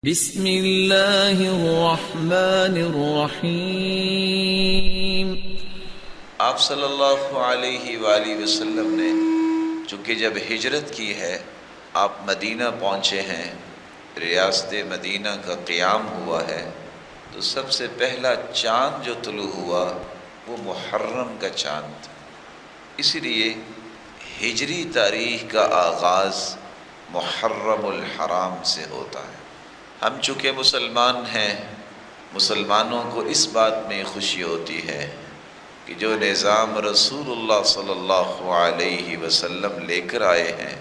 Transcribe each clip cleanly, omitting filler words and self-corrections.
بسم اللہ الرحمن الرحیم۔ آپ صلی اللہ علیہ وآلہ وسلم نے چونکہ جب ہجرت کی ہے، آپ مدینہ پہنچے ہیں، ریاست مدینہ کا قیام ہوا ہے، تو سب سے پہلا چاند جو طلوع ہوا وہ محرم کا چاند تھا۔ اسی لیے ہجری تاریخ کا آغاز محرم الحرام سے ہوتا ہے۔ ہم چونکہ مسلمان ہیں، مسلمانوں کو اس بات میں خوشی ہوتی ہے کہ جو نظام رسول اللہ صلی اللہ علیہ وسلم لے کر آئے ہیں،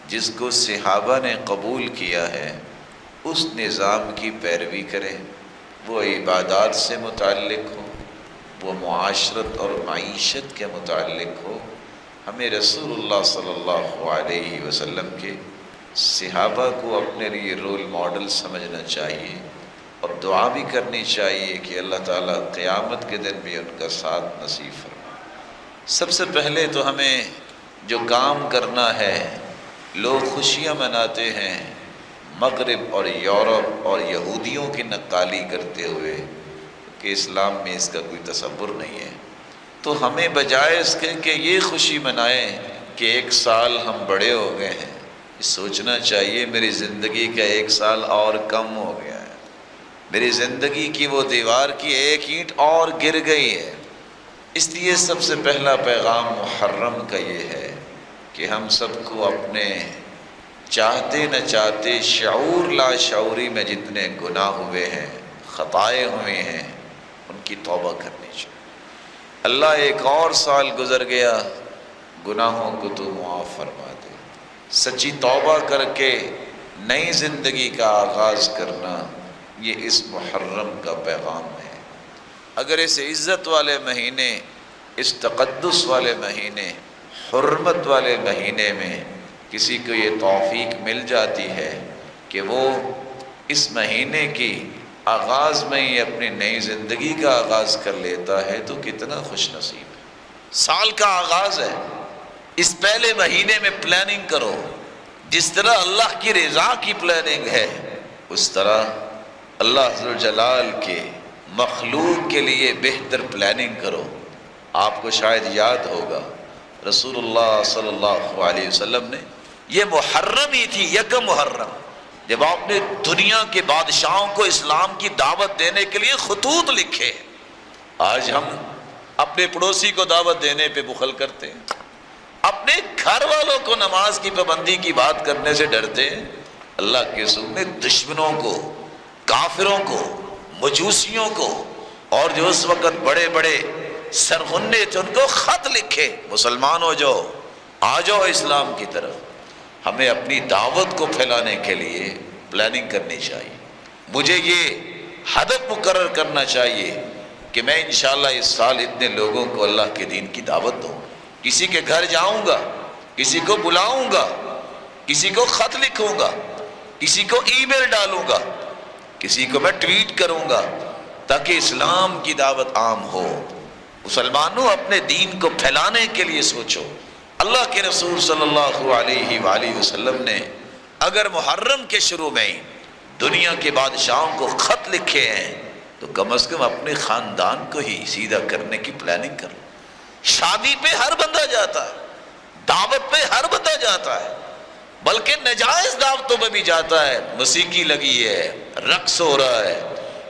جس کو صحابہ نے قبول کیا ہے، اس نظام کی پیروی کریں۔ وہ عبادات سے متعلق ہو، وہ معاشرت اور معیشت کے متعلق ہو، ہمیں رسول اللہ صلی اللہ علیہ وسلم کے صحابہ کو اپنے لیے رول ماڈل سمجھنا چاہیے، اور دعا بھی کرنی چاہیے کہ اللہ تعالیٰ قیامت کے دن بھی ان کا ساتھ نصیب فرمائے۔ سب سے پہلے تو ہمیں جو کام کرنا ہے، لوگ خوشیاں مناتے ہیں مغرب اور یورپ اور یہودیوں کی نقالی کرتے ہوئے کہ اسلام میں اس کا کوئی تصور نہیں ہے، تو ہمیں بجائے اس کے کہ یہ خوشی منائیں کہ ایک سال ہم بڑے ہو گئے ہیں، سوچنا چاہیے میری زندگی کا ایک سال اور کم ہو گیا ہے، میری زندگی کی وہ دیوار کی ایک اینٹ اور گر گئی ہے۔ اس لیے سب سے پہلا پیغام محرم کا یہ ہے کہ ہم سب کو اپنے چاہتے نہ چاہتے شعور لا شعوری میں جتنے گناہ ہوئے ہیں، خطائیں ہوئے ہیں، ان کی توبہ کرنی چاہیے۔ اللہ ایک اور سال گزر گیا، گناہوں کو تو معاف فرما دے۔ سچی توبہ کر کے نئی زندگی کا آغاز کرنا، یہ اس محرم کا پیغام ہے۔ اگر اس عزت والے مہینے، اس تقدس والے مہینے، حرمت والے مہینے میں کسی کو یہ توفیق مل جاتی ہے کہ وہ اس مہینے کی آغاز میں ہی اپنی نئی زندگی کا آغاز کر لیتا ہے تو کتنا خوش نصیب ہے۔ سال کا آغاز ہے، اس پہلے مہینے میں پلاننگ کرو۔ جس طرح اللہ کی رضا کی پلاننگ ہے، اس طرح اللہ ذوالجلال کے مخلوق کے لیے بہتر پلاننگ کرو۔ آپ کو شاید یاد ہوگا رسول اللہ صلی اللہ علیہ وسلم نے یہ محرم ہی تھی، یکم محرم، جب آپ نے دنیا کے بادشاہوں کو اسلام کی دعوت دینے کے لیے خطوط لکھے۔ آج ہم اپنے پڑوسی کو دعوت دینے پہ بخل کرتے ہیں، اپنے گھر والوں کو نماز کی پابندی کی بات کرنے سے ڈرتے ہیں۔ اللہ کے رسول نے دشمنوں کو، کافروں کو، مجوسیوں کو، اور جو اس وقت بڑے بڑے سرغنے تھے، ان کو خط لکھے، مسلمان ہو جاؤ، آ جاؤ اسلام کی طرف۔ ہمیں اپنی دعوت کو پھیلانے کے لیے پلاننگ کرنی چاہیے۔ مجھے یہ ہدف مقرر کرنا چاہیے کہ میں انشاءاللہ اس سال اتنے لوگوں کو اللہ کے دین کی دعوت دوں، کسی کے گھر جاؤں گا، کسی کو بلاؤں گا، کسی کو خط لکھوں گا، کسی کو ای میل ڈالوں گا، کسی کو میں ٹویٹ کروں گا، تاکہ اسلام کی دعوت عام ہو۔ مسلمانوں، اپنے دین کو پھیلانے کے لیے سوچو۔ اللہ کے رسول صلی اللہ علیہ وآلہ وسلم نے اگر محرم کے شروع میں ہی دنیا کے بادشاہوں کو خط لکھے ہیں تو کم از کم اپنے خاندان کو ہی سیدھا کرنے کی پلاننگ کرو۔ شادی پہ ہر بندہ جاتا ہے، دعوت پہ ہر بندہ جاتا ہے، بلکہ نجائز دعوتوں پہ بھی جاتا ہے۔ موسیقی لگی ہے، رقص ہو رہا ہے،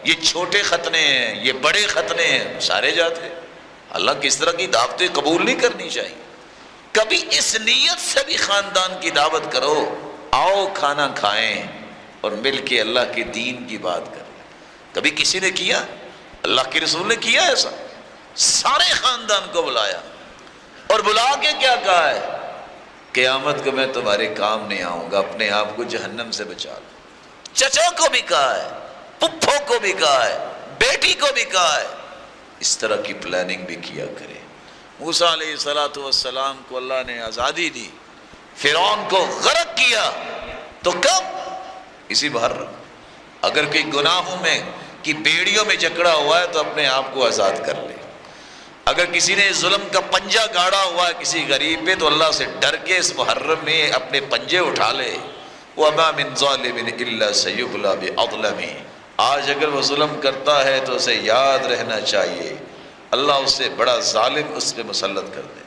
یہ چھوٹے ختنے ہیں، یہ بڑے ختنے ہیں، سارے جاتے ہیں۔ اللہ کس طرح کی دعوتیں قبول نہیں کرنی چاہیے۔ کبھی اس نیت سے بھی خاندان کی دعوت کرو، آؤ کھانا کھائیں اور مل کے اللہ کے دین کی بات کریں۔ کبھی کسی نے کیا؟ اللہ کے رسول نے کیا ایسا؟ سارے خاندان کو بلایا اور بلا کے کیا کہا ہے؟ قیامت کو میں تمہارے کام نہیں آؤں گا، اپنے آپ کو جہنم سے بچا لو۔ چچا کو بھی کہا ہے، پپھو کو بھی کہا ہے، بیٹی کو بھی کہا ہے۔ اس طرح کی پلاننگ بھی کیا کرے۔ موسیٰ علیہ السلام کو اللہ نے آزادی دی، فرعون کو غرق کیا، تو کب؟ اسی محرم۔ اگر کوئی گناہوں میں کی بیڑیوں میں جکڑا ہوا ہے تو اپنے آپ کو آزاد کر لے۔ اگر کسی نے ظلم کا پنجہ گاڑا ہوا ہے کسی غریب پہ تو اللہ سے ڈر کے اس محرم میں اپنے پنجے اٹھا لے، وَمَا مِن ظَالِمٍ إِلَّا سَيُبْلَى بِأَظْلَمِهِ۔ آج اگر وہ ظلم کرتا ہے تو اسے یاد رہنا چاہیے اللہ اس سے بڑا ظالم اس پہ مسلط کر دے۔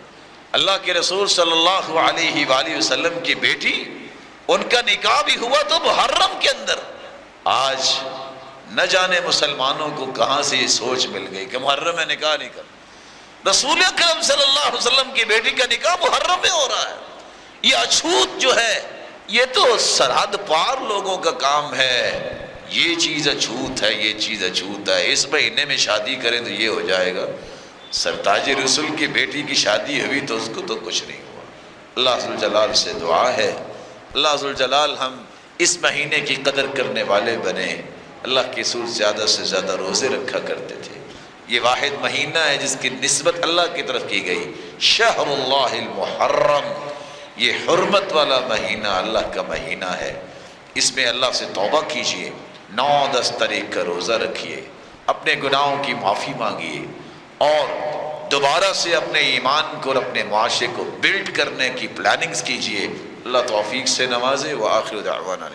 اللہ کے رسول صلی اللہ علیہ وآلہ وسلم کی بیٹی، ان کا نکاح بھی ہوا تو محرم کے اندر۔ آج نہ جانے مسلمانوں کو کہاں سے یہ سوچ مل گئی کہ محرم میں نکاح نہیں کرنا۔ رسول اکرم صلی اللہ علیہ وسلم کی بیٹی کا نکاح محرم میں ہو رہا ہے۔ یہ اچھوت جو ہے یہ تو سرحد پار لوگوں کا کام ہے، یہ چیز اچھوت ہے، یہ چیز اچھوت ہے، اس مہینے میں شادی کریں تو یہ ہو جائے گا۔ سرتاج رسول کی بیٹی کی شادی ہوئی تو اس کو تو کچھ نہیں ہوا۔ اللہ ذوالجلال سے دعا ہے اللہ ذوالجلال ہم اس مہینے کی قدر کرنے والے بنے۔ اللہ کے رسول زیادہ سے زیادہ روزے رکھا کرتے تھے۔ یہ واحد مہینہ ہے جس کی نسبت اللہ کی طرف کی گئی، شہر اللہ المحرم، یہ حرمت والا مہینہ اللہ کا مہینہ ہے۔ اس میں اللہ سے توبہ کیجئے، 9-10 تاریخ کا روزہ رکھیے، اپنے گناہوں کی معافی مانگیے اور دوبارہ سے اپنے ایمان کو اور اپنے معاشرے کو بلڈ کرنے کی پلاننگز کیجئے۔ اللہ توفیق سے نوازے۔ وآخر دعوانا